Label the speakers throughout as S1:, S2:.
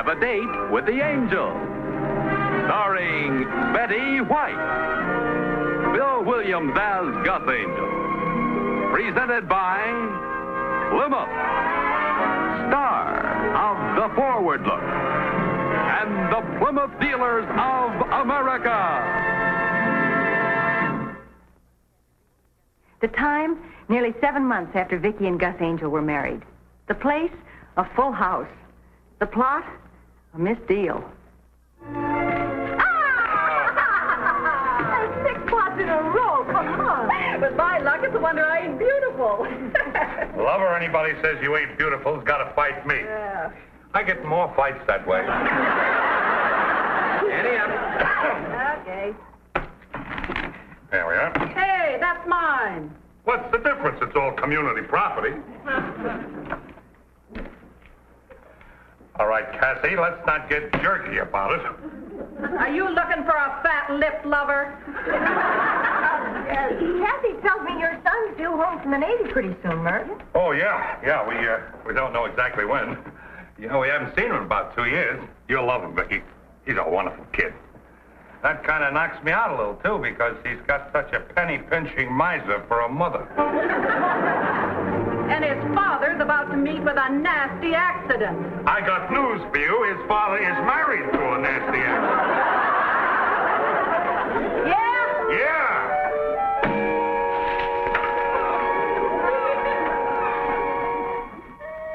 S1: Have a Date with the Angel. Starring Betty White. Bill Williams as Gus Angel. Presented by Plymouth. Star of The Forward Look. And the Plymouth Dealers of America.
S2: The time, nearly 7 months after Vicki and Gus Angel were married. The place, a full house. The plot, a misdeal.
S3: Ah! 6 plots in a row, come on. But my luck, it's a wonder I ain't beautiful.
S4: Lover, anybody says you ain't beautiful has got to fight me.
S3: Yeah.
S4: I get more fights that way.
S1: Annie up.
S3: Okay.
S4: There we are.
S3: Hey, that's mine.
S4: What's the difference? It's all community property. All right, Cassie, let's not get jerky about it.
S3: Are you looking for a fat-lipped lover?
S2: Kathy tells me your son's due home from the Navy pretty soon, Mert.
S4: Oh, yeah. We don't know exactly when. You know, we haven't seen him in about 2 years. You'll love him, Vicki. He's a wonderful kid. That kind of knocks me out a little, too, because he's got such a penny-pinching miser for a mother.
S3: And his father's about to meet with a nasty accident.
S4: I got news for you. His father is married to a nasty accident.
S3: Yeah?
S4: Yeah.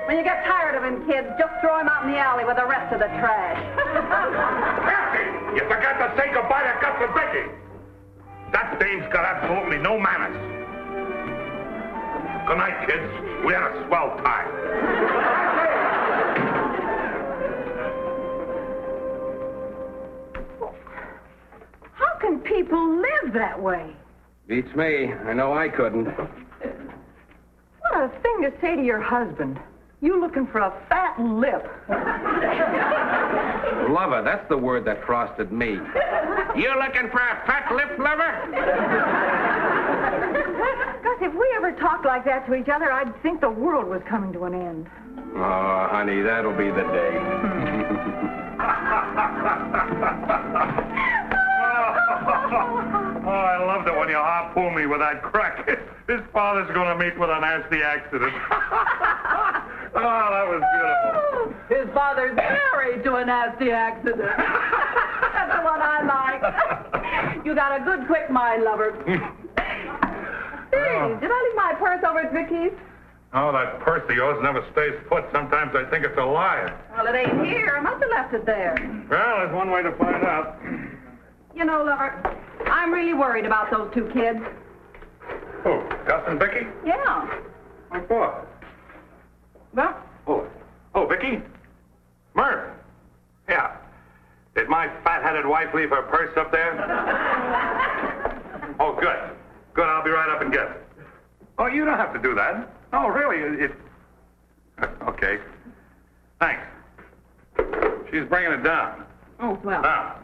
S3: When you get tired of him, kids, just throw him out in the alley with the rest of the trash.
S4: Cassie, you forgot to say goodbye to Gus and Vicki. That dame's got absolutely no manners. Good night, kids. We had a swell time.
S3: How can people live that way?
S5: Beats me. I know I couldn't.
S3: What a thing to say to your husband. You looking for a fat lip.
S5: Lover, that's the word that frosted me. You looking for a fat lip, lover?
S3: Gus, if we ever talked like that to each other, I'd think the world was coming to an end.
S5: Oh, honey, that'll be the day.
S4: Oh, I loved it when you harpooned me with that crack. His father's going to meet with a nasty accident. Oh, that was beautiful.
S3: His father's married to a nasty accident. That's the one I like. You got a good quick mind, lover. Hey, did I leave my purse over at Vicky's?
S4: Oh, that purse of yours never stays put. Sometimes I think it's a liar.
S3: Well, it ain't here. I must have left it there.
S4: Well, there's one way to find out.
S3: You know, lover, I'm really worried about those 2 kids.
S4: Who, Gus and Vicki?
S3: Yeah.
S4: What for?
S3: Well,
S4: Oh, Vicki? Murph? Yeah. Did my fat-headed wife leave her purse up there? Oh, good. Good, I'll be right up and get it. Oh, you don't have to do that. Oh, really? Okay. Thanks. She's bringing it down.
S3: oh, well.
S4: Now,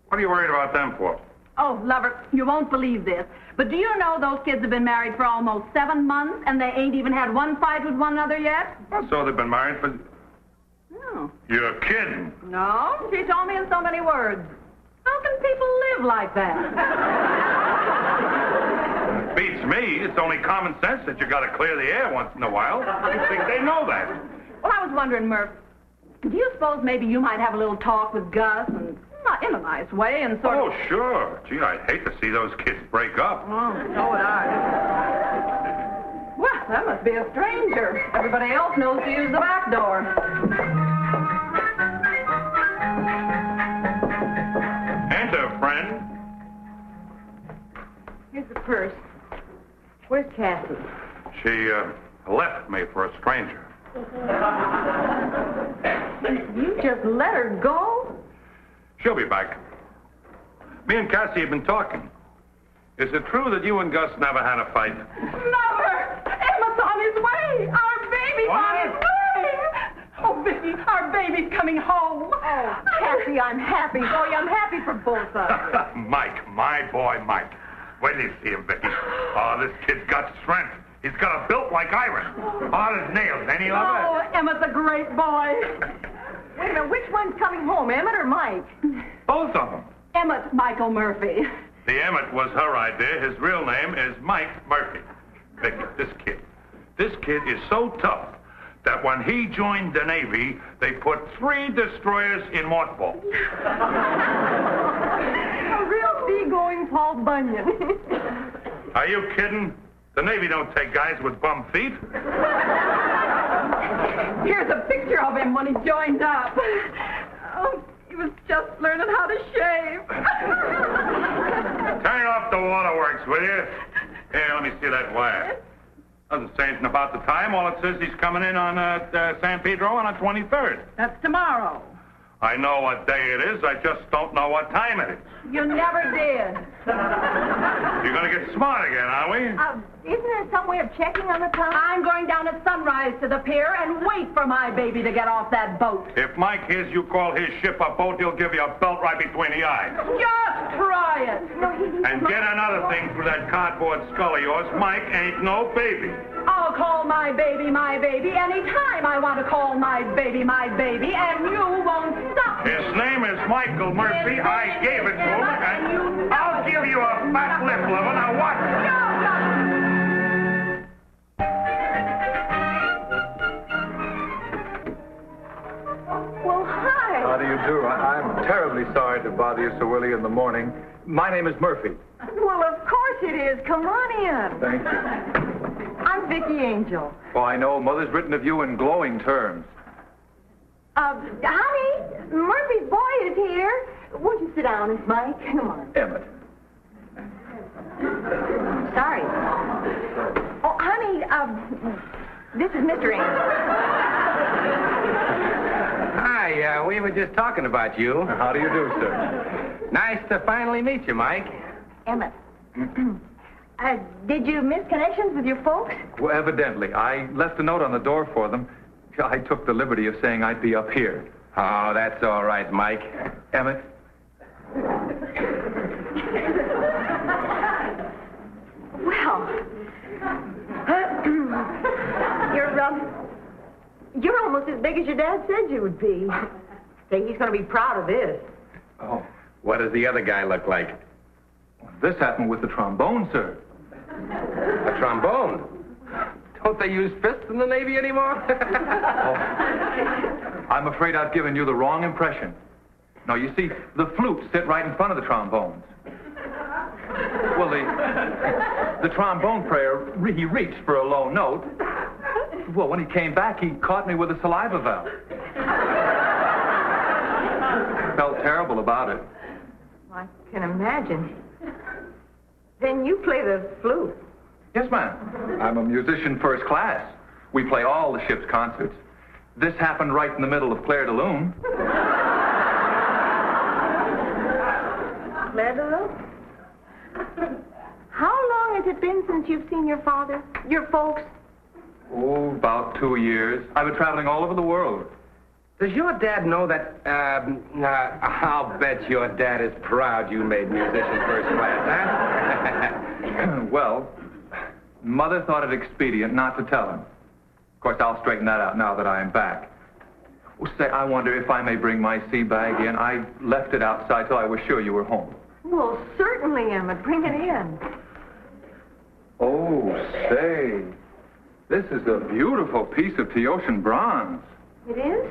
S4: what are you worried about them for?
S3: Oh, lover, you won't believe this. But do you know those kids have been married for almost 7 months, and they ain't even had one fight with one another yet?
S4: Well, so they've been married for...
S3: No.
S4: You're kidding.
S3: No, she told me in so many words. How can people live like that?
S4: Beats me. It's only common sense that you got to clear the air once in a while. You think they know that?
S3: Well, I was wondering, Murph, do you suppose maybe you might have a little talk with Gus and... not in a nice way and sort
S4: Oh,
S3: of...
S4: sure. Gee, I'd hate to see those kids break up.
S3: Oh, so would I. Well, that must be a stranger. Everybody else knows to use the back door.
S4: Enter, friend.
S2: Here's the purse. Where's Kathy?
S4: She left me for a stranger.
S3: You just let her go?
S4: She'll be back. Me and Cassie have been talking. Is it true that you and Gus never had a fight?
S3: Never! Emma's on his way! Our baby's on his way! Oh, Vicky, our baby's coming home.
S2: Oh, Kathy, I'm happy. Boy, I'm happy for both of us.
S4: Mike, my boy Mike. Wait till you see him, Vicky. Oh, this kid's got strength. He's got a built like iron. Hard as nails, ain't he, lover?
S3: Oh, Emma's a great boy.
S2: Wait a minute, which one's coming home, Emmett or Mike?
S4: Both of them.
S3: Emmett Michael Murphy.
S4: The Emmett was her idea. His real name is Mike Murphy. Vicky, this kid is so tough that when he joined the Navy, they put 3 destroyers in mothballs.
S2: A real seagoing Paul Bunyan.
S4: Are you kidding? The Navy don't take guys with bum feet.
S3: Here's a picture of him when he joined up. Oh, he was just learning how to shave.
S4: Turn off the waterworks, will you? Here, let me see that wire. Doesn't say anything about the time. All it says he's coming in on San Pedro on the 23rd.
S3: That's tomorrow.
S4: I know what day it is. I just don't know what time it is.
S3: You never did.
S4: You're going to get smart again, are we?
S2: Isn't there some way of checking on the time?
S3: I'm going down at sunrise to the pier and wait for my baby to get off that boat.
S4: If Mike hears you call his ship a boat, he'll give you a belt right between the eyes.
S3: Just try it.
S2: No,
S4: And get another thing through that cardboard skull of yours. Mike ain't no baby.
S3: I'll call my baby anytime I want to call my baby, and you won't stop.
S4: His name is Michael Murphy. I gave it to him, and I'll give you a fat lip, lover. Now watch.
S2: Well, hi.
S6: How do you do? I'm terribly sorry to bother you so early in the morning. My name is Murphy.
S2: Well, of course it is. Come on in.
S6: Thank you.
S2: I'm Vicki Angel.
S6: Oh, I know. Mother's written of you in glowing terms.
S2: Honey, Murphy's boy is here. Won't you sit down, Mike? Come on.
S6: Emmett.
S2: Sorry. Oh, honey, this is Mr. Angel.
S5: Hi, we were just talking about you.
S6: How do you do, sir?
S5: Nice to finally meet you, Mike.
S2: Emmett. Did you miss connections with your folks?
S6: Well, evidently. I left a note on the door for them. I took the liberty of saying I'd be up here.
S5: Oh, that's all right, Mike.
S6: Emmett?
S2: Well, you're almost as big as your dad said you would be. Say, he's going to be proud of this.
S6: Oh,
S5: What does the other guy look like?
S6: this happened with the trombone, sir.
S5: A trombone? Don't they use fists in the Navy anymore?
S6: I'm afraid I've given you the wrong impression. No, you see, the flutes sit right in front of the trombones. Well, the trombone player, he reached for a low note. Well, when he came back, he caught me with a saliva valve. Felt terrible about it.
S2: I can imagine. Then you play the flute.
S6: Yes, ma'am. I'm a musician first class. We play all the ship's concerts. This happened right in the middle of Claire de Lune.
S2: Claire de Lune? How long has it been since you've seen your father, your folks?
S6: Oh, about 2 years. I've been traveling all over the world.
S5: Does your dad know that, I'll bet your dad is proud you made musician first class, huh?
S6: Well, Mother thought it expedient not to tell him. Of course, I'll straighten that out now that I am back. Oh, say, I wonder if I may bring my sea bag in. I left it outside till I was sure you were home.
S2: Well, certainly, Emmett. Bring it in.
S6: Oh, say, this is a beautiful piece of Teotian bronze.
S2: It is?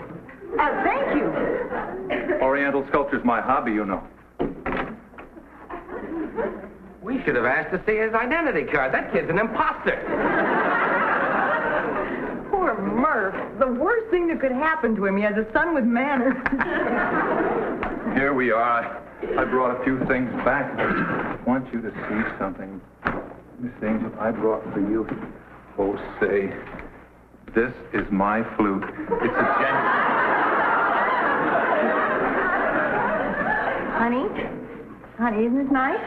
S2: Thank you.
S6: Oriental sculpture's my hobby, you know.
S5: We should have asked to see his identity card. That kid's an imposter.
S2: Poor Murph. The worst thing that could happen to him. He has a son with manners.
S6: Here we are. I brought a few things back. I want you to see something. Miss Angel, I brought for you. Oh, say, this is my flute. It's a
S2: Honey, isn't this nice?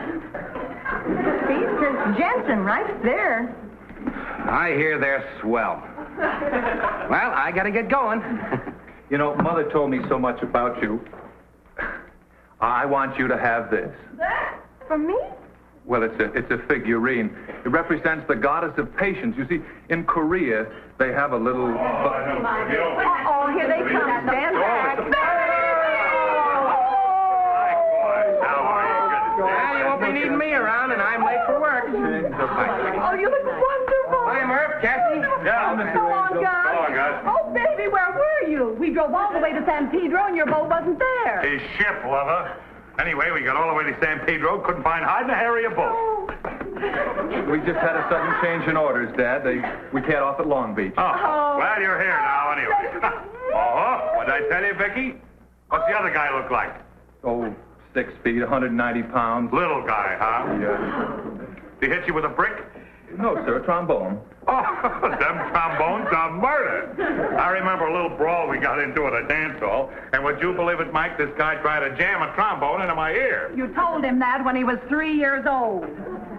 S2: See, it says Jensen right there.
S5: I hear they're swell. Well, I gotta get going.
S6: You know, Mother told me so much about you. I want you to have this.
S2: For me?
S6: Well, it's a figurine. It represents the goddess of patience. You see, in Korea, they have a little...
S2: Oh, here they come. Stand back.
S5: Well, you won't be needing me around, and I'm late for work.
S3: Oh, you look wonderful.
S5: Hi, Murph, Cassie.
S4: Yeah,
S3: Come on, guys.
S4: Come on, guys.
S3: Oh, baby, where were you? We drove all the way to San Pedro, and your boat wasn't there.
S4: His ship, lover. Anyway, we got all the way to San Pedro, couldn't find hide nor hair of your boat.
S6: We just had a sudden change in orders, Dad. We teared off at Long Beach.
S4: Oh, glad you're here now, anyway. What did I tell you, Vicky? What's the other guy look like?
S6: Oh, 6 feet, 190 pounds.
S4: Little guy, huh?
S6: Yeah.
S4: Did he hit you with a brick?
S6: No, sir, a trombone.
S4: Oh, them trombones are murder. I remember a little brawl we got into at a dance hall, and would you believe it, Mike, this guy tried to jam a trombone into my ear.
S3: You told him that when he was 3 years old.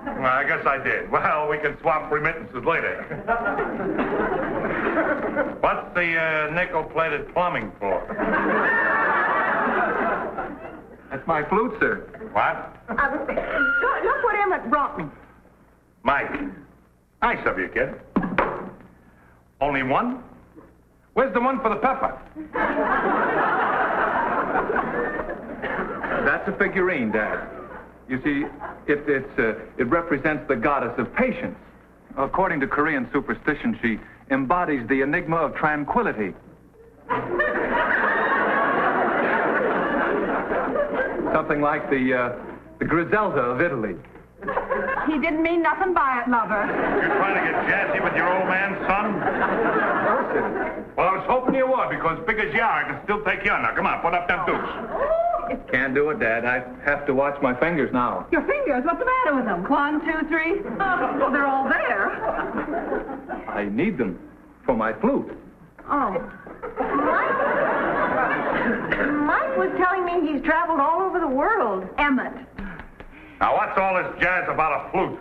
S4: Well, I guess I did. Well, we can swap remittances later. What's the nickel-plated plumbing for?
S6: That's my flute, sir.
S4: What?
S2: Look what Emmett brought me.
S4: Mike. Nice of you, kid. Only one? Where's the one for the pepper?
S6: That's a figurine, Dad. You see, it represents the goddess of patience. According to Korean superstition, she embodies the enigma of tranquility. Something like the Griselda of Italy.
S3: He didn't mean nothing by it, lover.
S4: You're trying to get jazzy with your old man, son? Well, I was hoping you would, because big as you are, I can still take you on. Now, come on, put up them dukes.
S6: Can't do it, Dad. I have to watch my fingers now.
S3: Your fingers, what's the matter with them? 1, 2, 3. Well, they're all there.
S6: I need them for my flute.
S3: Oh.
S2: Mike was telling me he's traveled all over the world.
S3: Emmett.
S4: Now, what's all this jazz about a flute?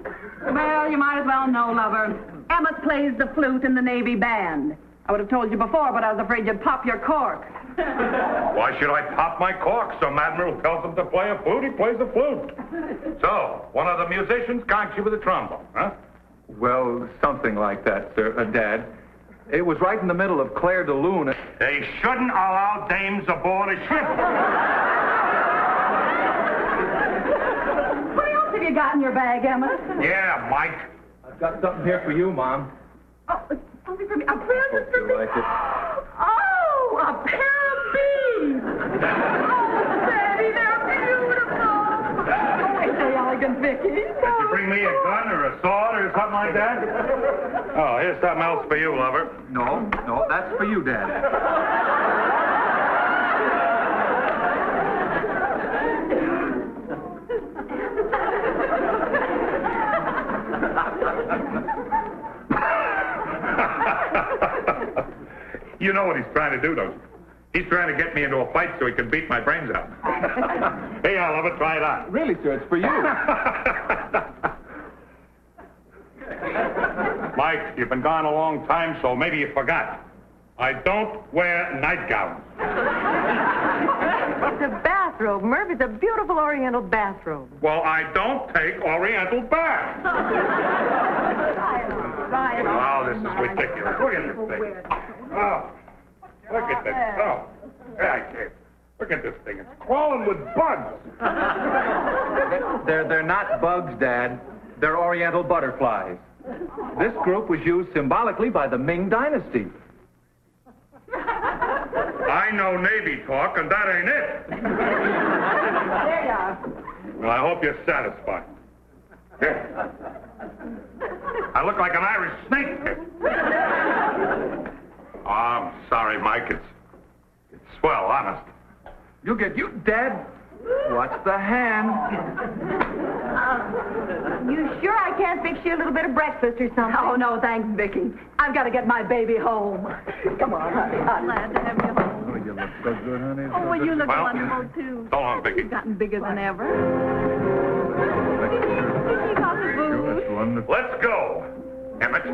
S3: Well, you might as well know, lover. Emmett plays the flute in the Navy band. I would have told you before, but I was afraid you'd pop your cork.
S4: Why should I pop my cork? Some admiral tells him to play a flute, he plays the flute. So, one of the musicians conks you with a trombone, huh?
S6: Well, something like that, sir, Dad. It was right in the middle of Claire de Lune.
S4: They shouldn't allow dames aboard a ship.
S3: What else have you got in your bag, Emmett?
S4: Yeah, Mike.
S6: I've got something here for you, Mom.
S3: Oh, it's something for me. A present for
S6: You
S3: me.
S6: like it?
S3: Oh, a pair of beads. Oh, Daddy, they're beautiful. Oh, ain't they elegant, Vicky?
S4: Did you bring me a gun or a sword or something like that? Oh, here's something else for you, lover.
S6: No, that's for you, Dad.
S4: You know what he's trying to do, don't you? He's trying to get me into a fight so he can beat my brains out. Hey, I love it. Try it on.
S6: Really, sir, it's for you.
S4: Mike, you've been gone a long time, so maybe you forgot. I don't wear nightgowns.
S2: It's a bathrobe, Murph. It's a beautiful Oriental bathrobe.
S4: Well, I don't take Oriental baths.
S3: Right.
S4: Oh, this is ridiculous. Look at this thing. Oh, look at this. Oh, I can't. Look at this thing. It's crawling with bugs.
S6: They're not bugs, Dad. They're Oriental butterflies. This group was used symbolically by the Ming Dynasty.
S4: I know Navy talk, and that ain't it.
S3: There you are.
S4: Well, I hope you're satisfied. Here. I look like an Irish snake. Oh, I'm sorry, Mike. It's swell, honest.
S6: You, Dad. Watch the hand.
S2: You sure I can't fix you a little bit of breakfast or something?
S3: Oh, no, thanks, Vicky. I've got to get my baby home. Come on, honey. Glad to have you home.
S6: Oh, you look so good, honey.
S3: Oh, well, you look
S4: Well,
S3: wonderful, too.
S4: So long, Vicky.
S3: You've gotten bigger than ever. You got the booze.
S6: That's wonderful.
S4: Let's go, Emmett.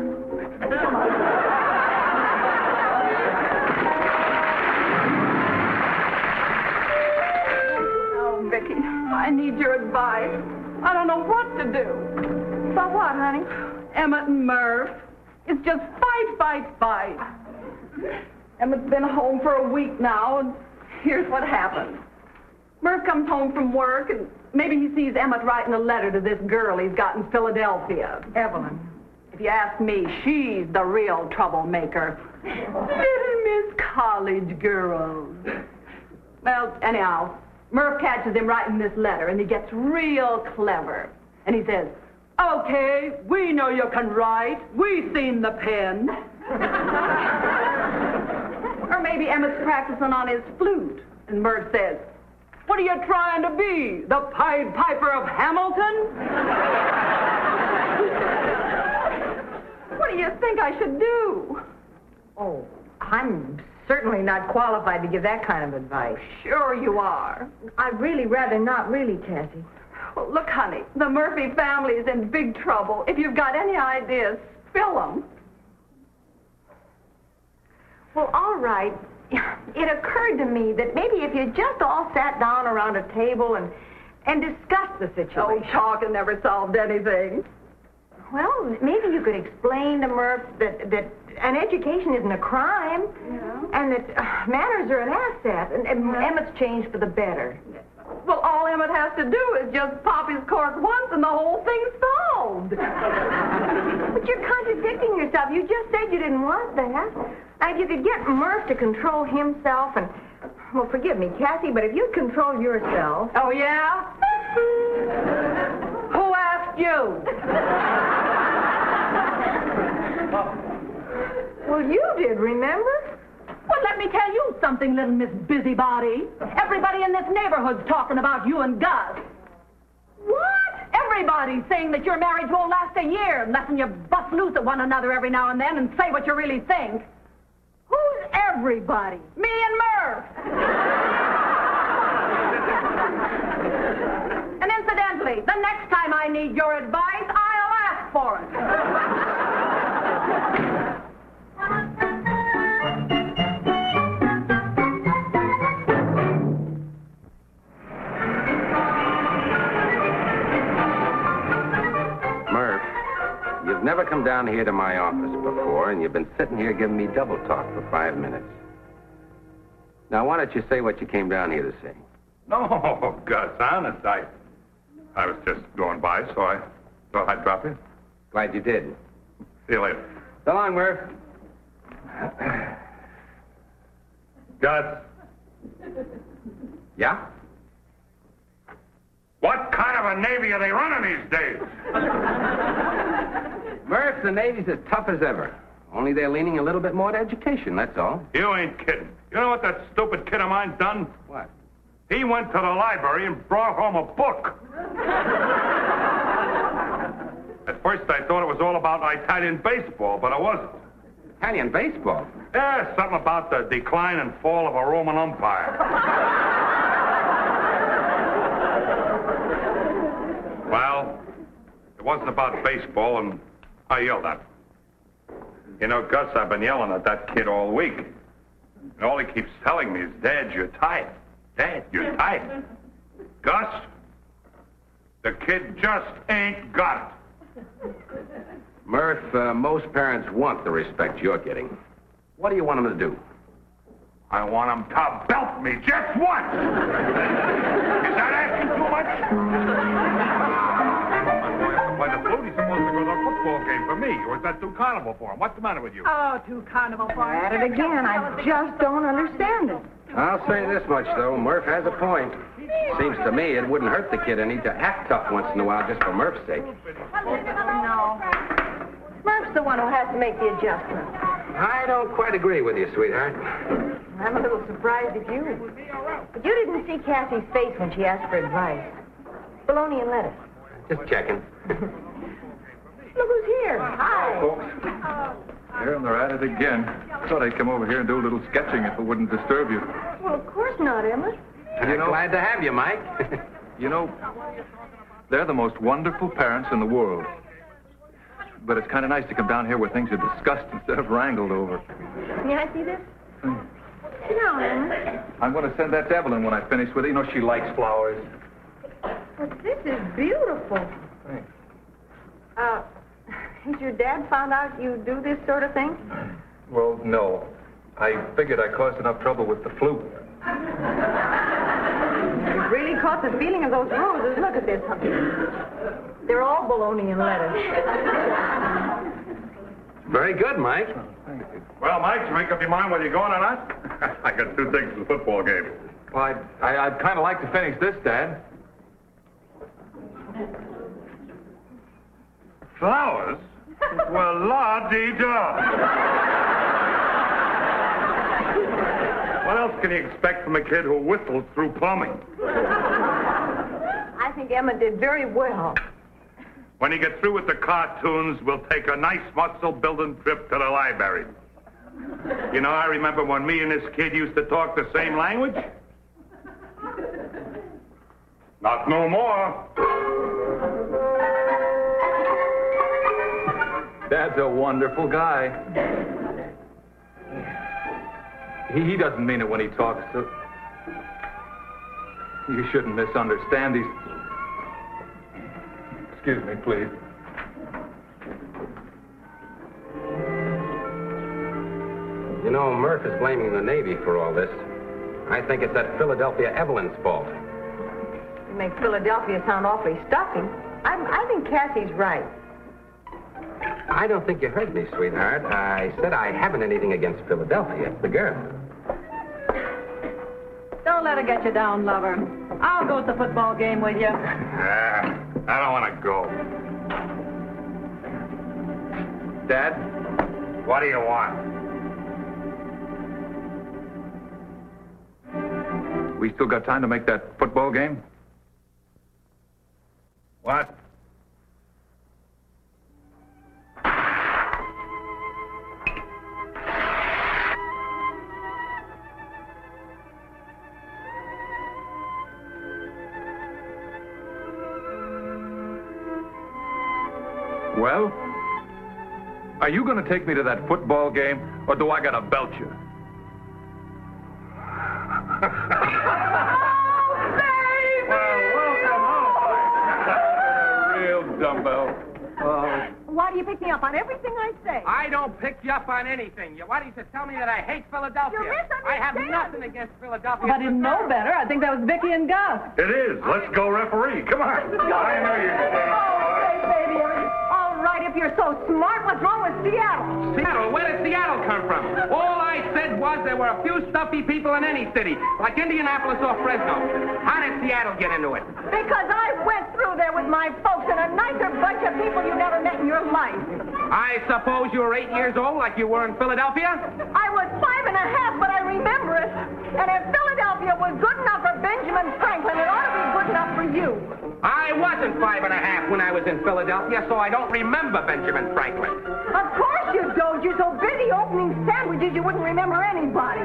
S3: Oh, Vicky, I need your advice. I don't know what to to do.
S2: About what, honey?
S3: Emmett and Murph. It's just fight. Emmett's been home for a week now, and here's what happened. Murph comes home from work, and maybe he sees Emmett writing a letter to this girl he's got in Philadelphia.
S2: Evelyn.
S3: If you ask me, she's the real troublemaker. Little Miss College girl. Well, anyhow, Murph catches him writing this letter, and he gets real clever. And he says, "Okay, we know you can write. We seen the pen." Or maybe Emmett's practicing on his flute, and Murph says, "What are you trying to be, the Pied Piper of Hamilton?" What do you think I should do?
S2: Oh, I'm certainly not qualified to give that kind of advice.
S3: Sure you are.
S2: I'd really rather not, really, Cassie.
S3: Well, look, honey, the Murphy family is in big trouble. If you've got any ideas, spill them.
S2: Well, all right. It occurred to me that maybe if you just all sat down around a table and discussed the situation.
S3: Oh, talking never solved anything.
S2: Well, maybe you could explain to Murph that an education isn't a crime, and that manners are an asset, and Emmett's changed for the better.
S3: Well, all Emmett has to do is just pop his cork once and the whole thing's solved.
S2: But you're contradicting yourself. You just said you didn't want that. Now, if you could get Murph to control himself and... Well, forgive me, Cassie, but if you'd control yourself...
S3: Oh, yeah? Who asked you?
S2: Well, you did, remember?
S3: Well, let me tell you something, little Miss Busybody. Everybody in this neighborhood's talking about you and Gus. What? Everybody's saying that your marriage won't last a year unless you bust loose at one another every now and then and say what you really think. Who's everybody? Me and Murph. And incidentally, the next time I need your advice, I'll ask for it.
S5: You've never come down here to my office before, and you've been sitting here giving me double talk for 5 minutes. Now, why don't you say what you came down here to say?
S4: No, Gus, honest, I was just going by, so I thought I'd drop in.
S5: Glad you did.
S4: See you later.
S5: So long, Murph.
S4: Gus.
S5: Yeah?
S4: What kind of a Navy are they running these days?
S5: Murph, the Navy's as tough as ever. Only they're leaning a little bit more to education, that's all.
S4: You ain't kidding. You know what that stupid kid of mine's done?
S5: What?
S4: He went to the library and brought home a book. At first, I thought it was all about Italian baseball, but it wasn't.
S5: Italian baseball?
S4: Yeah, something about the decline and fall of a Roman Empire. Well, it wasn't about baseball, and I yelled at him. You know, Gus, I've been yelling at that kid all week. And all he keeps telling me is, Dad, you're tired. Dad, you're tired. Gus, the kid just ain't got it.
S5: Murph, most parents want the respect you're getting. What do you want them to do?
S4: I want him to belt me just once. Is that asking too much? Why, the flute, he's supposed to go to a football game for me. Or is that too carnival for him? What's the matter with you?
S3: Oh, too carnival for him.
S2: At it again. I just don't understand it.
S5: I'll say this much, though. Murph has a point. Seems to me it wouldn't hurt the kid any to act tough once in a while just for Murph's sake.
S2: No. Murph's the one who has to make the adjustment.
S5: I don't quite agree with you, sweetheart.
S2: I'm a little surprised at you. But you didn't see Cassie's face when she asked for advice. Bologna and lettuce.
S5: Just checking.
S2: Look who's here. Hi.
S6: Folks, here they're at it again. Thought I'd come over here and do a little sketching if it wouldn't disturb you.
S2: Well, of course not, Emma.
S5: I'm glad to have you, Mike.
S6: You know, they're the most wonderful parents in the world. But it's kind of nice to come down here where things are discussed instead of wrangled over.
S2: May I see this? Sit down, Emma.
S6: I'm going to send that to Evelyn when I finish with it. You know, she likes flowers.
S2: But this is beautiful.
S6: Thanks.
S2: Has your dad found out you do this sort of thing?
S6: Well, no. I figured I caused enough trouble with the flute.
S2: You've really caught the feeling of those roses. Look at this. They're all baloney and lettuce.
S5: Very good, Mike.
S4: Well, Mike, you make up your mind whether you're going or not? I got 2 things for the football game.
S6: Well, I'd kind of like to finish this, Dad.
S4: Flowers? Well, la-dee-da. What else can you expect from a kid who whistles through plumbing?
S2: I think Emma did very well.
S4: When you get through with the cartoons, we'll take a nice muscle-building trip to the library. You know, I remember when me and this kid used to talk the same language. Not no more.
S6: Dad's a wonderful guy. He doesn't mean it when he talks, so you shouldn't misunderstand these. Excuse me, please.
S5: You know, Murph is blaming the Navy for all this. I think it's that Philadelphia Evelyn's fault.
S2: You make Philadelphia sound awfully stuffy. I think Cassie's right.
S5: I don't think you heard me, sweetheart. I said I haven't anything against Philadelphia, the girl.
S3: Don't let her get you down, lover. I'll go to the football game with you.
S4: I don't want to go.
S6: Dad?
S4: What do you want?
S6: We still got time to make that football game?
S4: What?
S6: Well, are you going to take me to that football game, or do I got to belt you?
S4: Well, welcome home.
S6: Real dumbbell.
S2: Why do you pick me up on everything I say?
S5: I don't pick you up on anything. Why don't you tell me that I hate Philadelphia?
S2: You misunderstand.
S5: I have nothing against Philadelphia.
S3: If I didn't know better, I think that was Vicky and Gus.
S4: It is. Let's go, referee. Come on. I know you did.
S2: Hey, baby. All right, if you're so smart, what's wrong with Seattle?
S5: Seattle? Where did Seattle come from? All I said was there were a few stuffy people in any city, like Indianapolis or Fresno. How did Seattle get into it?
S2: Because I went through there with my folks and a nicer bunch of people you never met in your life.
S5: I suppose you were 8 years old like you were in Philadelphia?
S2: I was 5.5, but I remember it. And if Philadelphia was good enough for Benjamin Franklin, it ought to be good enough for you.
S5: I wasn't 5.5 when I was in Philadelphia, so I don't remember Benjamin Franklin.
S2: Of course you don't. You're so busy opening sandwiches you wouldn't remember anybody.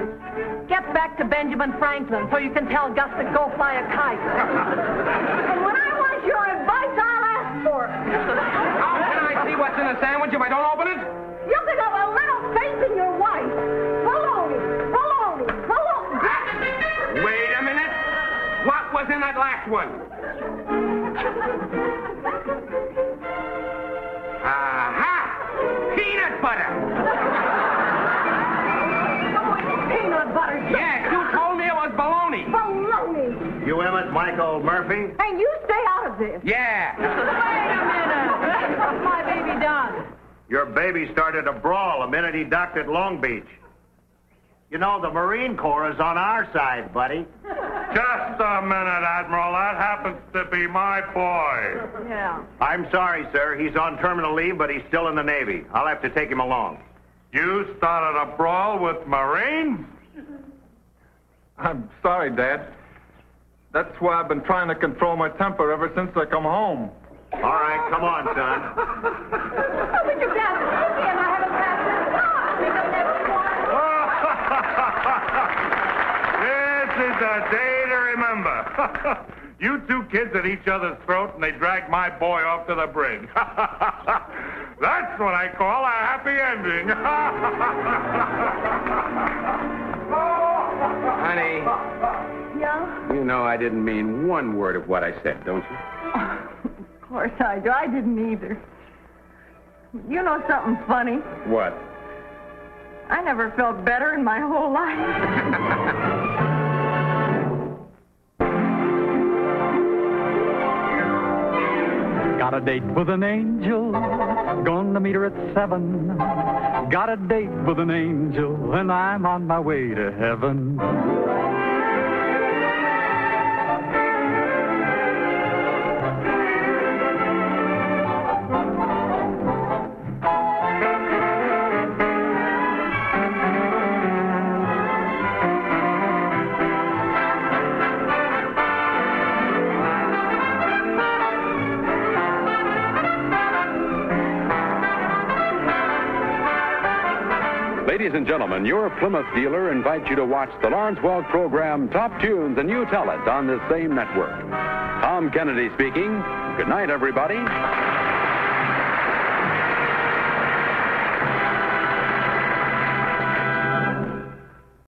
S3: Get back to Benjamin Franklin so you can tell Gus to go fly a kite.
S2: And when I want your advice, I'll ask for it.
S5: How can I see what's in the sandwich if I don't open it?
S2: You could have a little faith in your wife. Baloney, baloney, baloney.
S5: Wait a minute. What was in that last one? Aha! Peanut butter!
S2: Peanut butter.
S5: Yes, you told me it was baloney.
S2: Baloney.
S7: You Emmett Michael Murphy?
S2: And you stay out of this.
S5: Yeah.
S3: Wait a minute. What's my baby done?
S7: Your baby started a brawl the minute he docked at Long Beach. You know, the Marine Corps is on our side, buddy.
S4: Just a minute, Admiral. That happens to be my boy.
S3: Yeah.
S7: I'm sorry, sir. He's on terminal leave, but he's still in the Navy. I'll have to take him along.
S4: You started a brawl with Marines?
S6: I'm sorry, Dad. That's why I've been trying to control my temper ever since I come home.
S7: All right, come on, son.
S2: Oh, but your dad is busy and I haven't passed this on. Think of next one.
S4: This is a day to remember. You two kids at each other's throat, and they dragged my boy off to the bridge. That's what I call a happy ending.
S5: Honey,
S2: Yeah?
S5: you know I didn't mean one word of what I said, don't you?
S2: Of course I do. I didn't either. You know something funny?
S5: What?
S2: I never felt better in my whole life.
S8: Got a date with an angel, gonna meet her at 7. Got a date with an angel, and I'm on my way to heaven.
S1: Ladies and gentlemen, your Plymouth dealer invites you to watch the Lawrence Welk program Top Tunes, and you tell it on this same network. Tom Kennedy speaking. Good night, everybody.